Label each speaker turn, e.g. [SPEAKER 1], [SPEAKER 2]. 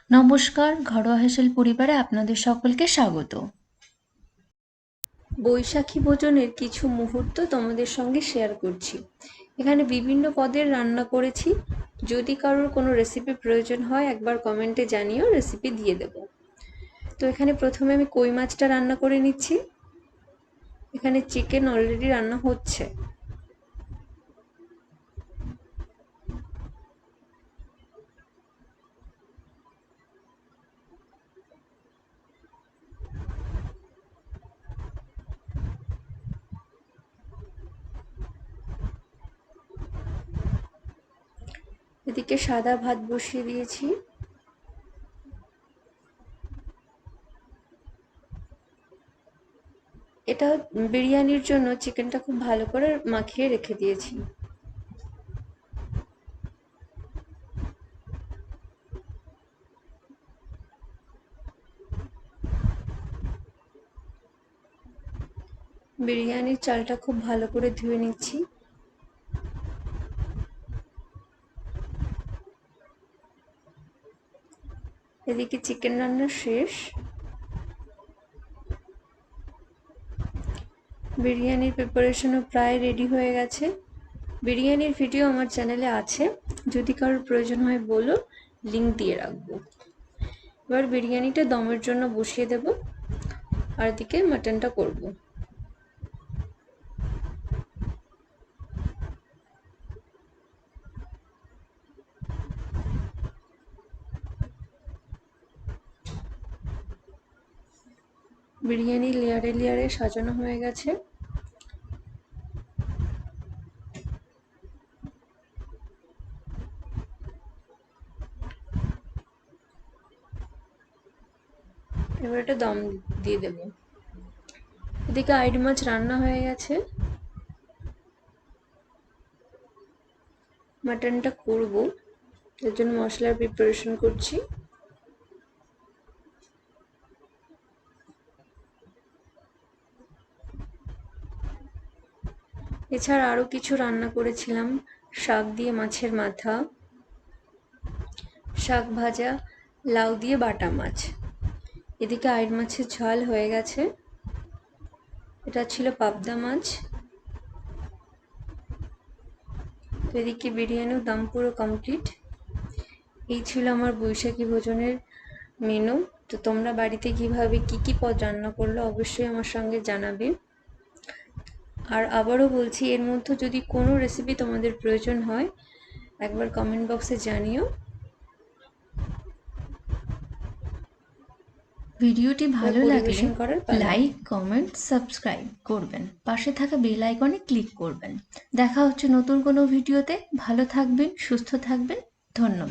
[SPEAKER 1] নমস্কার, ঘরোয়া হেসেল পরিবারে আপনাদের সকলকে স্বাগত। বৈশাখী ভোজনের কিছু মুহূর্ত তোমাদের সঙ্গে শেয়ার করছি। এখানে বিভিন্ন পদের রান্না করেছি। যদি কারোর কোনো রেসিপি প্রয়োজন হয় একবার কমেন্টে জানিও, রেসিপি দিয়ে দেব। তো এখানে প্রথমে আমি কই মাছটা রান্না করে নিচ্ছি। এখানে চিকেন অলরেডি রান্না হচ্ছে। এদিকে সাদা ভাত বসিয়ে দিয়েছি। এটা বিরিয়ানির জন্য চিকেনটা খুব ভালো করে মাখিয়ে রেখে দিয়েছি। বিরিয়ানির চালটা খুব ভালো করে ধুয়ে নিচ্ছি। এদিকে চিকেন রান্না শেষ। বিরিয়ানির প্রিপারেশনও প্রায় রেডি হয়ে গেছে। বিরিয়ানির ভিডিও আমার চ্যানেলে আছে, যদি কারোর প্রয়োজন হয় বলো, লিংক দিয়ে রাখবো। এবার বিরিয়ানিটা দমের জন্য বসিয়ে দেব, আর এদিকে মাটনটা করব। বিরিয়ানি লেয়ারে লেয়ারে সাজানো হয়ে গেছে। এবার এটা দম দিয়ে দেব। এদিকে আইড় মাছ রান্না হয়ে গেছে। মাটনটা করব, এর জন্য মশলার প্রিপারেশন করছি। এছাড়া আরো কিছু রান্না করেছিলাম। শাক দিয়ে মাছের মাথা, শাক ভাজা, লাউ দিয়ে বাটা মাছ। এদিকে আইড় মাছের ঝাল হয়ে গেছে। এটা ছিল পাবদা মাছ। তো এদিকে বিরিয়ানির দাম পুরো কমপ্লিট। এই ছিল আমার বৈশাখী ভোজনের মেনু। তো তোমরা বাড়িতে কিভাবে কি পদ রান্না করলো অবশ্যই আমার সঙ্গে জানাবে। আর আবারও বলছি, এর মধ্যে যদি কোনো রেসিপি তোমাদের প্রয়োজন হয় একবার কমেন্ট বক্সে জানিও। ভিডিওটি ভালো লাগলে লাইক, কমেন্ট, সাবস্ক্রাইব করবেন। পাশে থাকা বেল আইকনে ক্লিক করবেন। দেখা হচ্ছে নতুন কোনো ভিডিওতে। ভালো থাকবেন, সুস্থ থাকবেন। ধন্যবাদ।